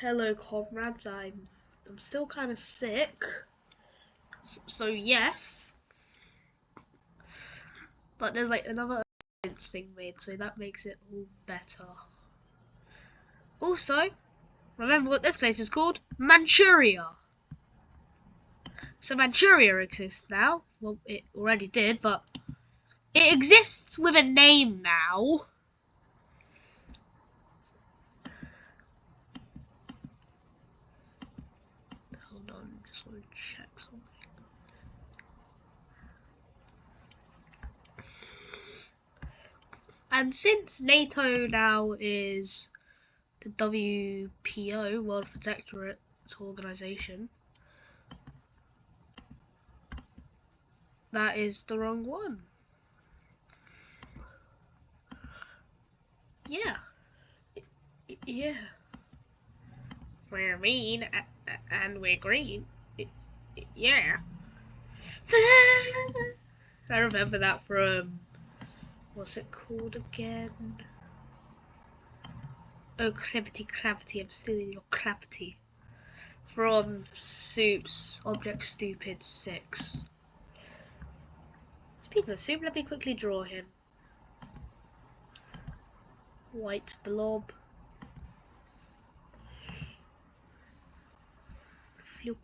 Hello, comrades. I'm still kind of sick, so yes. But there's like another alliance thing made, so that makes it all better. Also, remember what this place is called? Manchuria. So Manchuria exists now. Well, it already did, but it exists with a name now. Hold on, just want to check something. And since NATO now is the WPO, World Protectorate Organization, that is the wrong one. Yeah. Yeah. We're mean and we're green. Yeah. I remember that from, what's it called again? Oh, Clavity, I'm stealing your Clavity. From Soup's Object Stupid 6. Speaking of Soup, let me quickly draw him. White blob. Floop.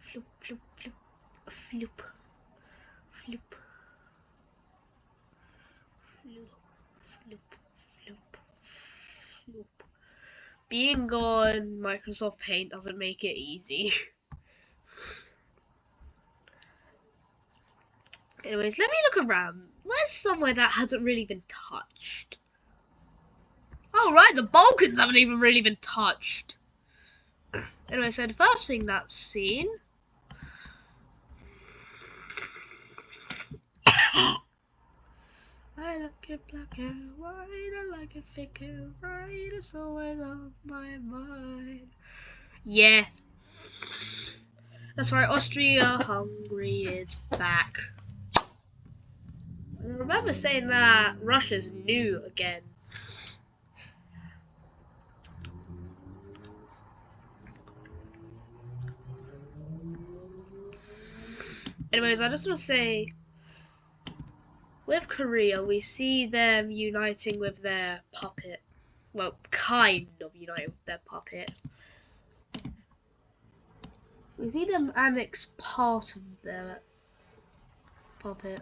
Floop, floop, floop. Floop. Floop. Floop. Floop. Floop. Floop. Being on Microsoft Paint doesn't make it easy. Anyways, let me look around. Where's somewhere that hasn't really been touched? Oh right, the Balkans haven't even really been touched. Anyway, so the first thing that's seen. I like it black and white, I like it thick and right, it's always on my mind. Yeah. That's right, Austria-Hungary is back. I remember saying that Russia's new again. Anyways, I just want to say, with Korea, we see them uniting with their puppet. Well, kind of uniting with their puppet. We see them annex part of their puppet.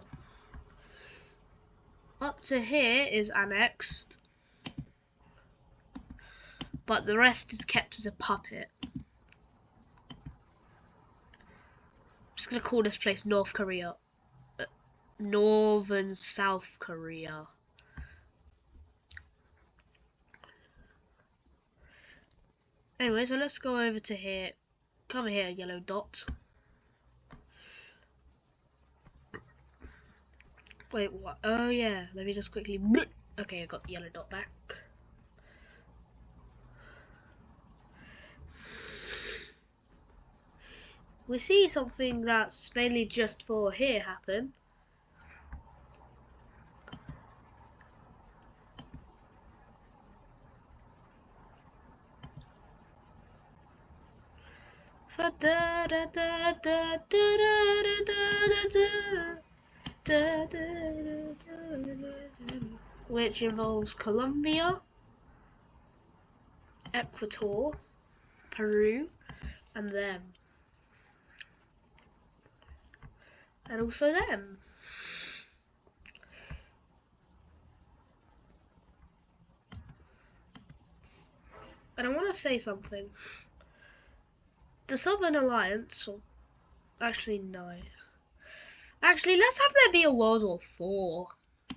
Up to here is annexed, but the rest is kept as a puppet. I'm just gonna call this place North Korea. Northern South Korea. Anyway, so let's go over to here. Come here, yellow dot. Wait, what? Oh yeah, let me just quickly. Okay, I got the yellow dot back. We see something that's mainly just for here happen. Which involves Colombia, Ecuador, Peru, and them. And also them. And I want to say something. The Southern Alliance, or actually no. Actually, let's have there be a World War IV.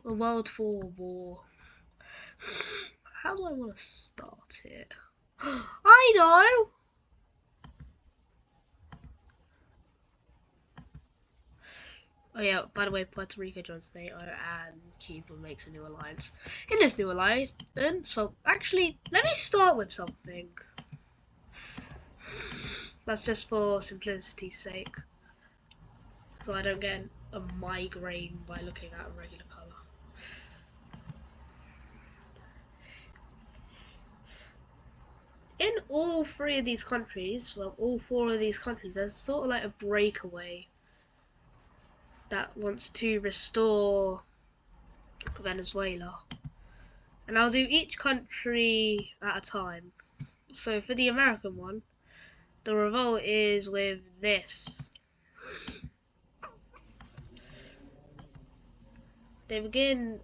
A World War. How do I want to start it? I know! Oh yeah, by the way, Puerto Rico joins NATO and Cuba makes a new alliance. In this new alliance, so actually, let me start with something. That's just for simplicity's sake. So I don't get a migraine by looking at a regular colour. in all three of these countries, well, all four of these countries, there's sort of like a breakaway that wants to restore Venezuela. And I'll do each country at a time. So for the American one, the revolt is with this. They begin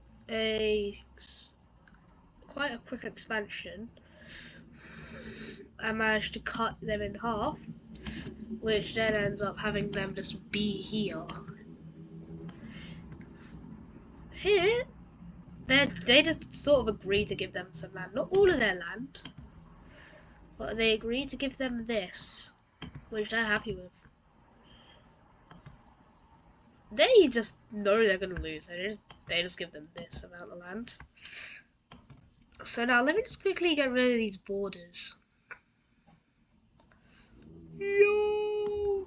quite a quick expansion. I managed to cut them in half, which then ends up having them just be here. Here, they just sort of agree to give them some land. Not all of their land, but they agree to give them this, which they're happy with. They just know they're gonna lose. They just give them this amount of land. So now let me just quickly get rid of these borders. Yo.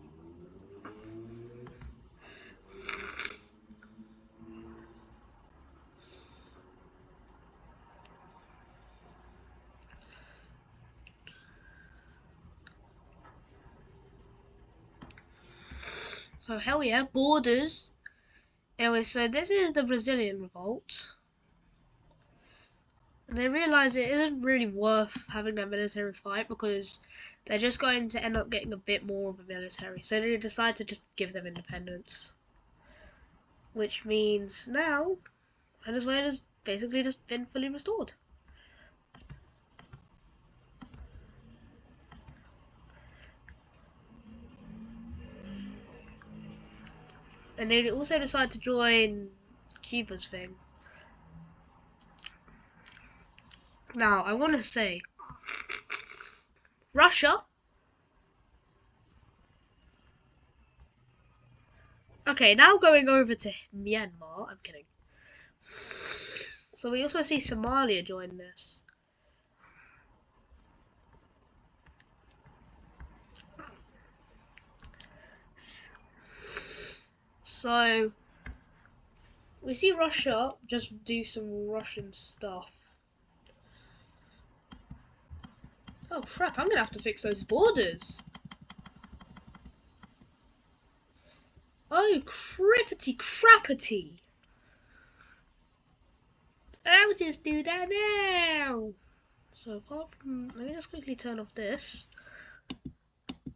So hell yeah, borders. Anyway, so this is the Brazilian revolt. And they realise it isn't really worth having a military fight because they're just going to end up getting a bit more of a military. So they decide to just give them independence. Which means now Venezuela's basically just been fully restored. And they also decide to join Cuba's thing. Now, I want to say, Russia. Okay, now going over to Myanmar. I'm kidding. So we also see Somalia join this. So we see Russia just do some Russian stuff. Oh crap, I'm gonna have to fix those borders. Oh crippity crappity. I'll just do that now. So apart from, let me just quickly turn off this.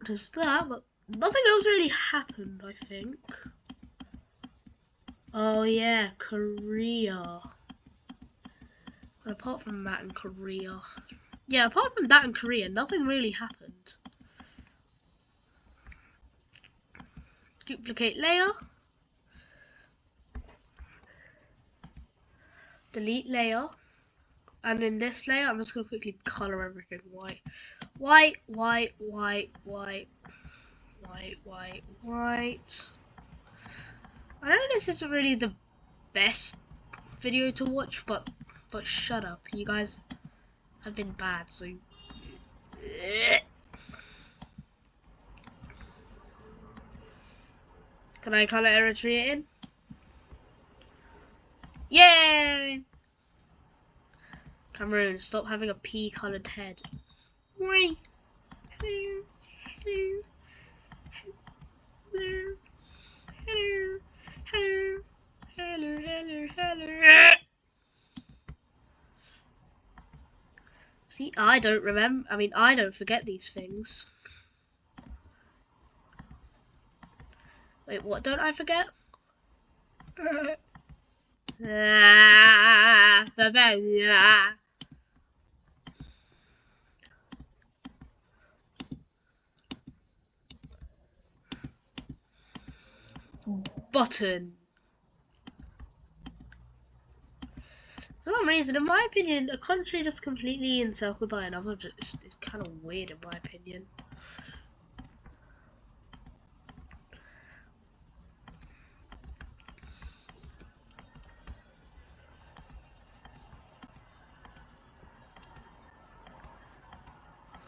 Just that, but nothing else really happened, I think. Oh yeah, Korea. And apart from that in Korea. Yeah, apart from that in Korea, nothing really happened. Duplicate layer. Delete layer. And in this layer, I'm just going to quickly colour everything white. White, white, white, white. White, white, white. I know this isn't really the best video to watch, but shut up. You guys have been bad, so... Can I colour Eritrea in? Yay! Cameroon, stop having a pea coloured head. Why? Hello, hello, hello, hello, hello, hello, hello, hello. See, I don't remember. I mean, I don't forget these things. Wait, what don't I forget? Button. For some reason, in my opinion, a country that's completely encircled by another is kind of weird, in my opinion.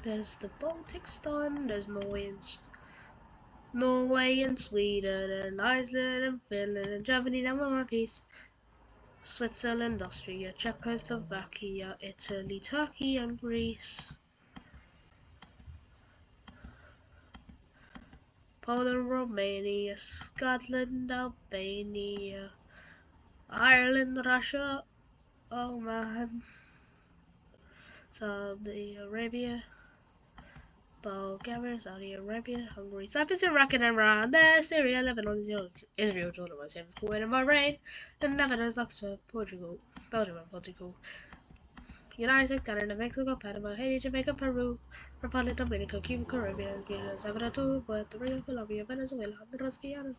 There's the Baltic done, there's Norway and Sweden and Iceland and Finland and Germany, now One Piece. Switzerland, Austria, Czechoslovakia, Italy, Turkey and Greece. Poland, Romania, Scotland, Albania, Ireland, Russia, Oman, Saudi Arabia, Bulgaria, Saudi Arabia, Hungary, Cyprus, Iraq, and Iran, Syria, Lebanon, Israel, Jordan, Kuwait, and Bahrain, the Netherlands, Luxembourg, Portugal, Belgium, and Portugal, United States, Canada, Mexico, Panama, Haiti, Jamaica, Peru, Republic, Dominica, Cuba, Caribbean, Guyana, Salvador, Puerto Rico, Colombia, Venezuela, Honduras, Guyana,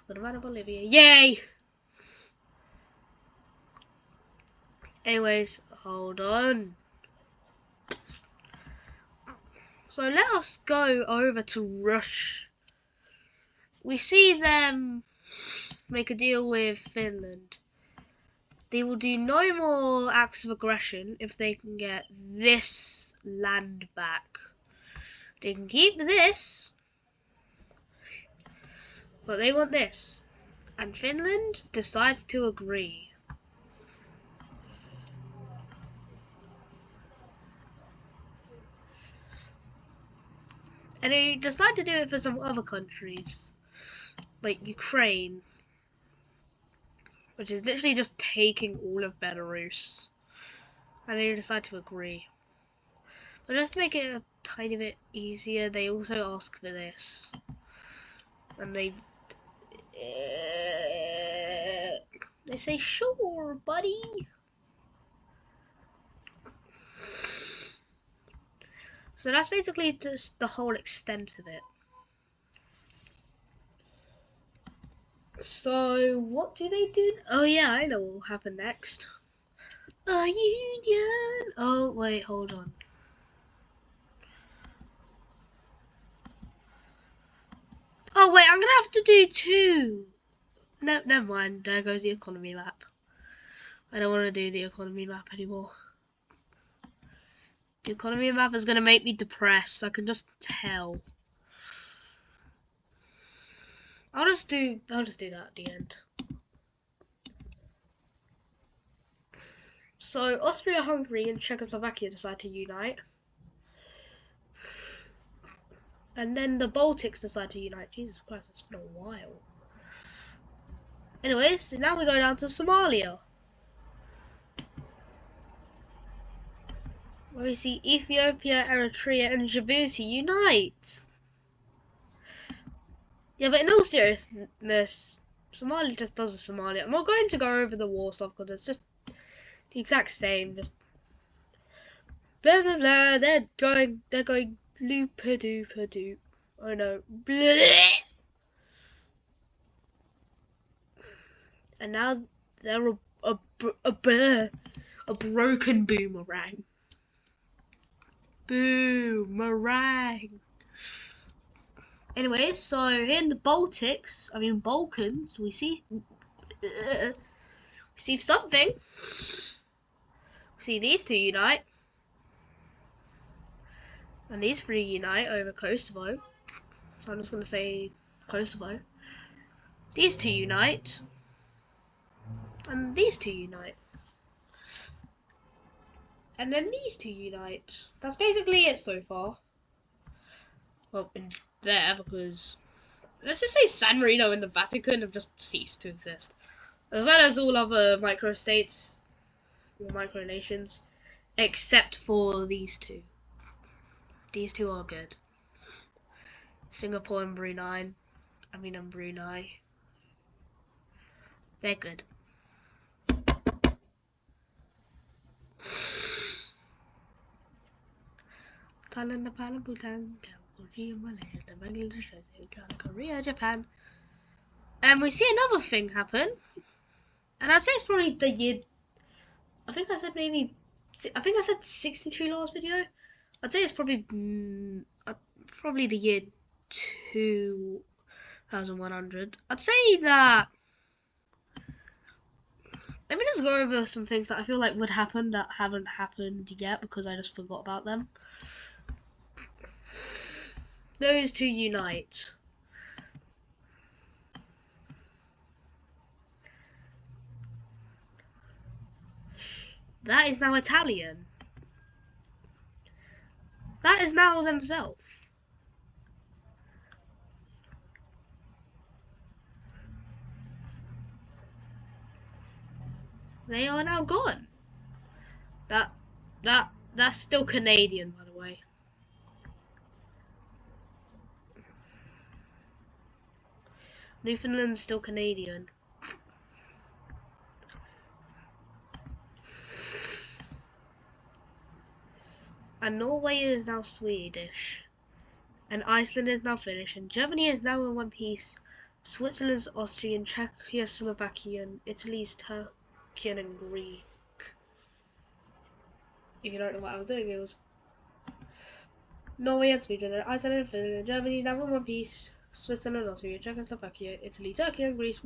Guatemala, Bolivia. Yay! Anyways, hold on. So let us go over to Russia. We see them make a deal with Finland. They will do no more acts of aggression if they can get this land back. They can keep this, but they want this. And Finland decides to agree. And they decide to do it for some other countries, like Ukraine, which is literally just taking all of Belarus. And they decide to agree. But just to make it a tiny bit easier, they also ask for this. And they say, sure, buddy. So that's basically just the whole extent of it. So what do they do? Oh yeah, I know what will happen next. A union. Oh wait, hold on. Oh wait, I'm gonna have to do two. No, never mind. There goes the economy map. I don't want to do the economy map anymore. The economy map is gonna make me depressed. I can just tell. I'll just do that at the end. So Austria, Hungary, and Czechoslovakia decide to unite. And then the Baltics decide to unite. Jesus Christ, it's been a while. Anyways, so now we go down to Somalia. Where we see Ethiopia, Eritrea, and Djibouti unite. Yeah, but in all seriousness, Somalia just does a Somalia. I'm not going to go over the war stuff because it's just the exact same. Just blah blah blah. They're going loopa doopa doop. Oh no. Bleh. And now they're a broken boomerang. Boomerang. Anyways, so in the Baltics, Balkans, we see something. We see these two unite, and these three unite over Kosovo. So I'm just gonna say Kosovo. These two unite, and these two unite. And then these two unite. That's basically it so far. Well, in there, because let's just say San Marino and the Vatican have just ceased to exist. As well as all other microstates, or micronations, except for these two. These two are good. Singapore and Brunei. And Brunei. They're good. Thailand, Nepal, Bhutan, Cambodia, Malaysia, Bangladesh, China, Korea, Japan. And we see another thing happen. And I'd say it's probably the year. I think I said 62 last video. I'd say it's probably the year 2100. I'd say that. Let me just go over some things that I feel like would happen that haven't happened yet because I just forgot about them. Those two unite. That is now Italian. That is now themselves. They are now gone. That's still Canadian, by the way. Newfoundland's still Canadian. And Norway is now Swedish. And Iceland is now Finnish. And Germany is now in one piece. Switzerland's Austrian, Czechia, Slovakian, Italy's Turkian and Greek. If you don't know what I was doing, it was Norway and Sweden, and Iceland and Finland, and Germany now in one piece. Switzerland, Austria, Czechoslovakia, Italy, Turkey and Greece.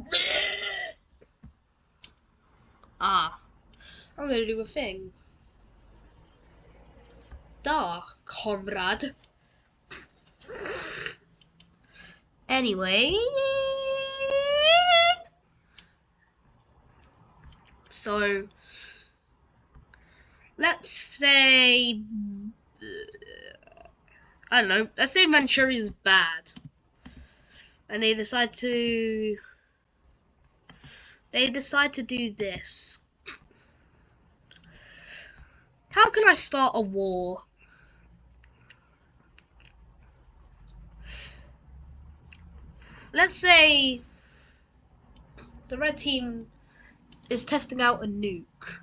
I'm gonna do a thing. Da, comrade. Anyway, so let's say I don't know. Let's say Manchuria is bad, and they decide to do this. How can I start a war? Let's say the red team is testing out a nuke,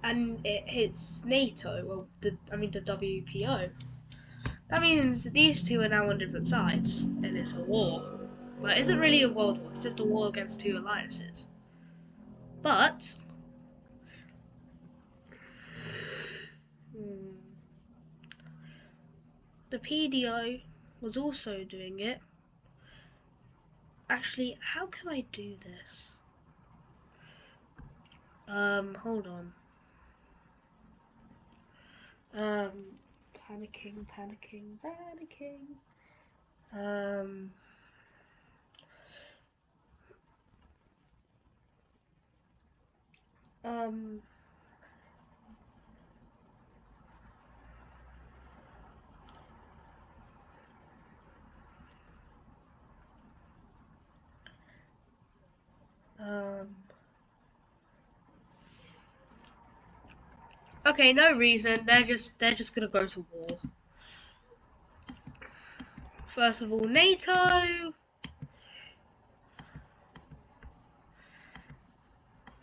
and it hits NATO, well, the WPO. That means these two are now on different sides, and it's a war. Like, it's not really a world war, it's just a war against two alliances. But the PDO was also doing it. Actually, how can I do this? Hold on. Panicking. Okay, no reason. They're just gonna go to war. First of all, NATO.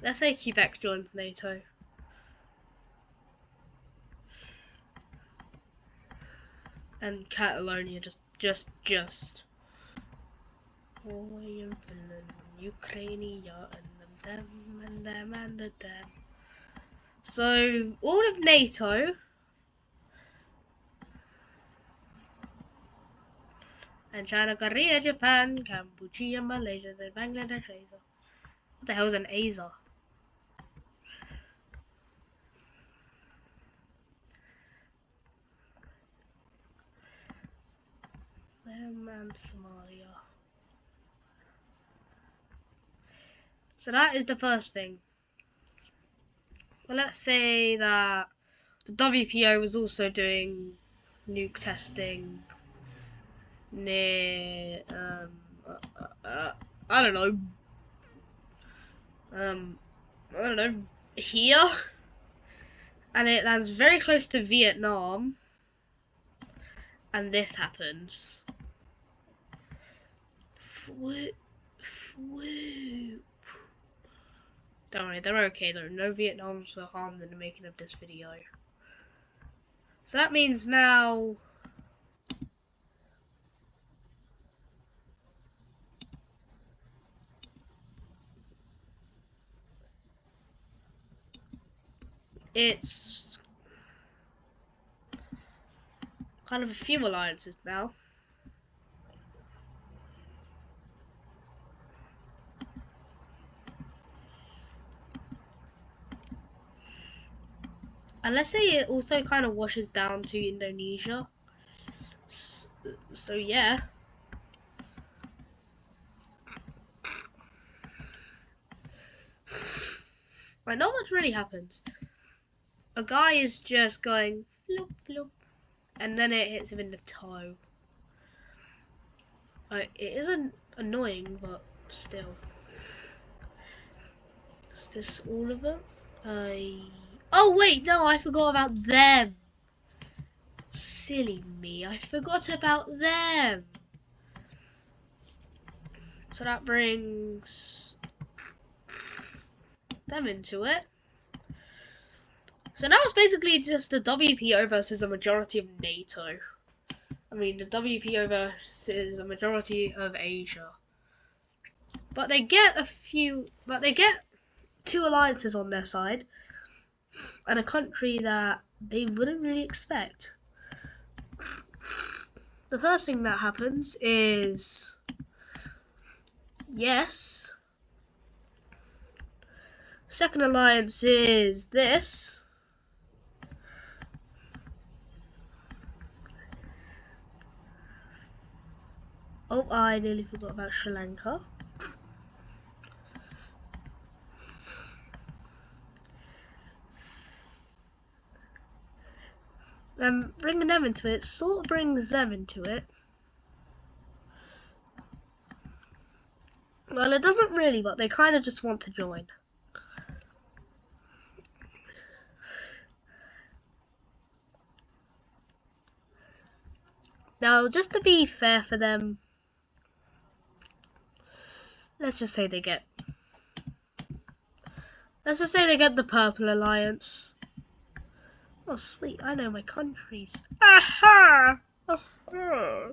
Let's say Quebec joins NATO. And Catalonia just. Norway and Finland, Ukraine, and them. So all of NATO and China, Korea, Japan, Cambodia, Malaysia, then Bangladesh, Asia. What the hell is an Asia? And Somalia. So that is the first thing. Well, let's say that the WPO was also doing nuke testing near I don't know here, and it lands very close to Vietnam, and this happens. Don't worry, they're okay though. No Vietnams were harmed in the making of this video. So that means now it's kind of a few alliances now. And let's say it also kind of washes down to Indonesia. So yeah. Right, not much really happens. A guy is just going floop floop, and then it hits him in the toe. It isn't annoying, but still. Is this all of them? Oh wait, no, I forgot about them. Silly me, I forgot about them. So that brings them into it. So now it's basically just the WPO versus a majority of NATO. I mean, the WPO versus a majority of Asia. But they get two alliances on their side, and a country that they wouldn't really expect. The first thing that happens is, yes, second alliance is this. Oh, I nearly forgot about Sri Lanka. Bringing them into it sort of brings them into it. Well, it doesn't really, but they kind of just want to join. Now, just to be fair for them, let's just say they get the Purple Alliance. Oh, sweet, I know my countries. Aha! Aha!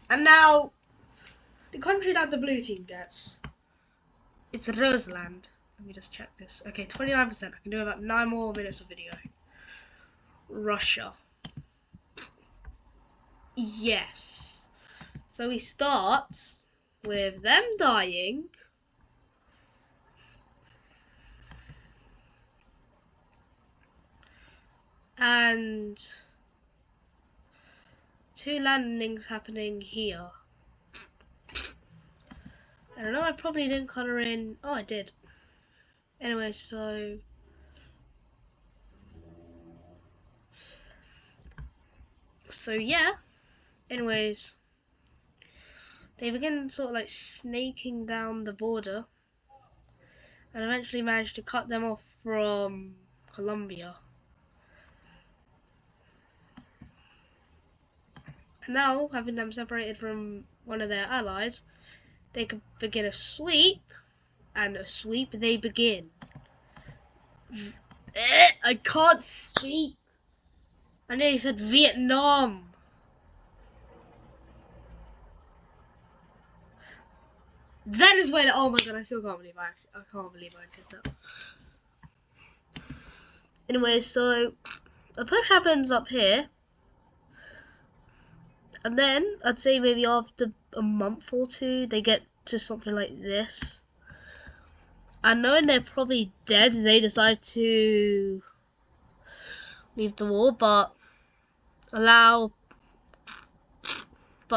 And now, the country that the blue team gets, it's Roseland. Let me just check this. Okay, 29%. I can do about 9 more minutes of video. Russia. Yes. So we start with them dying. And 2 landings happening here. I don't know, I probably didn't colour in. Oh, I did. Anyway, so yeah. Anyways, they begin sort of like snaking down the border, and eventually manage to cut them off from Colombia. And now, having them separated from one of their allies, they could begin a sweep, and a sweep they begin. I can't speak. I nearly said Vietnam. That is when, oh my god, I still can't believe I can't believe I did that. Anyway, so a push happens up here, and then I'd say maybe after a month or two, they get to something like this. And knowing they're probably dead, they decide to leave the war, but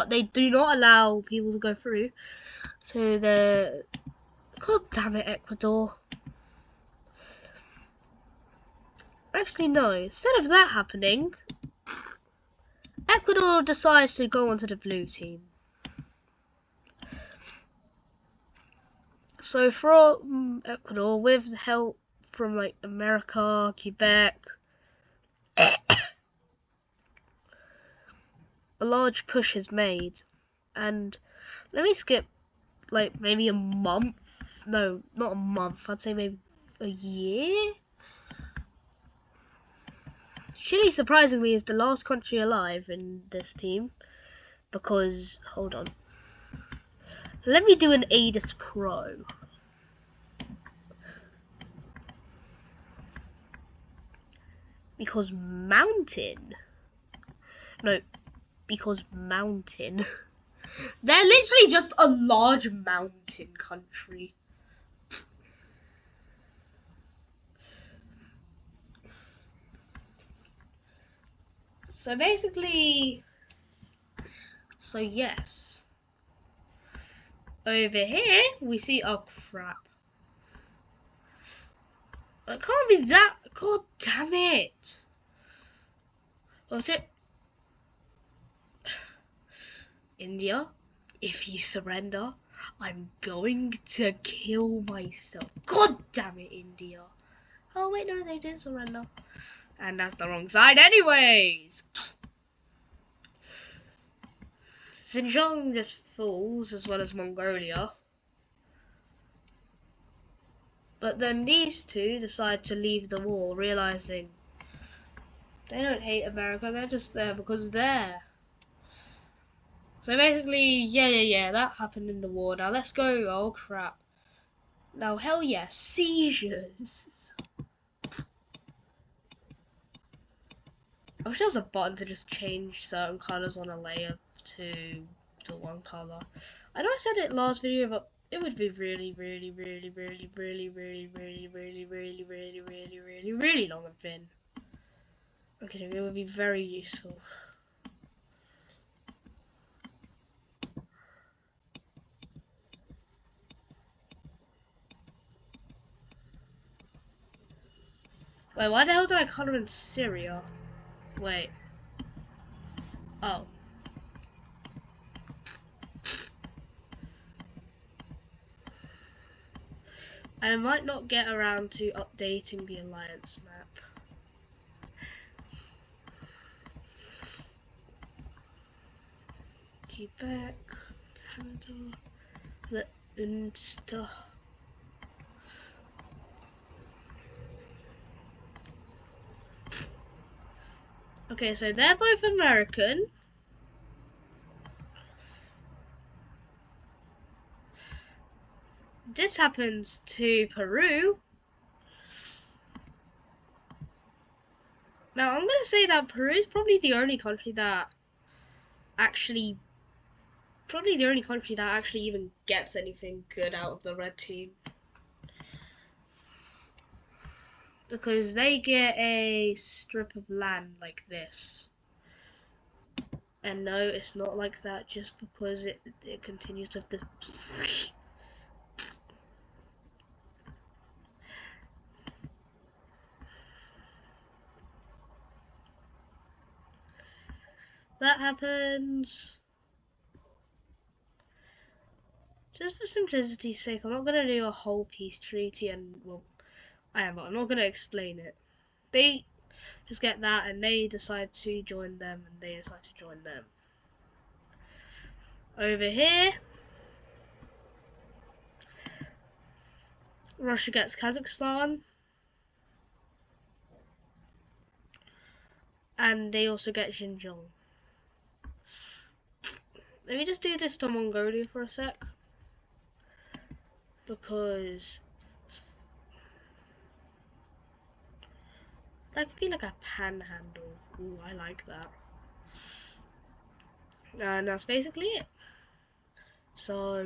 they do not allow people to go through. So god damn it, Ecuador. Actually, no. Instead of that happening, Ecuador decides to go onto the blue team. So from Ecuador, with the help from like America, Quebec, a large push is made. And let me skip like maybe a month. No, not a month. I'd say maybe a year. Chile, surprisingly, is the last country alive in this team, because, hold on, let me do an ADIS Pro. Because mountain. They're literally just a large mountain country. So basically, yes. Over here, we see, oh crap. It can't be that, god damn it. Was it? India, if you surrender, I'm going to kill myself. God damn it, India. Oh wait, no, they did surrender. And that's the wrong side anyways. Xinjiang just falls, as well as Mongolia. But then these two decide to leave the war, realizing they don't hate America, they're just there because they're. So basically, yeah, that happened in the war. Now let's go. Oh crap. Now hell yeah, seizures. I wish there was a button to just change certain colours on a layer to one colour. I know I said it last video, but it would be really long and thin. Okay, it would be very useful. Wait, why the hell did I colour in Syria? Wait. Oh. I might not get around to updating the alliance map. Quebec, Canada, the Ulster. Okay, so they're both American. This happens to Peru. Now, I'm gonna say that Peru is probably the only country that actually even gets anything good out of the red team. Because they get a strip of land like this. And no, it's not like that just because it continues to have the... That happens. Just for simplicity's sake, I'm not going to do a whole peace treaty and, well, I am, but I'm not going to explain it. They just get that and they decide to join them and they decide to join them. Over here, Russia gets Kazakhstan. And they also get Xinjiang. Let me just do this to Mongolia for a sec. Because that could be like a panhandle. Ooh, I like that. And that's basically it. So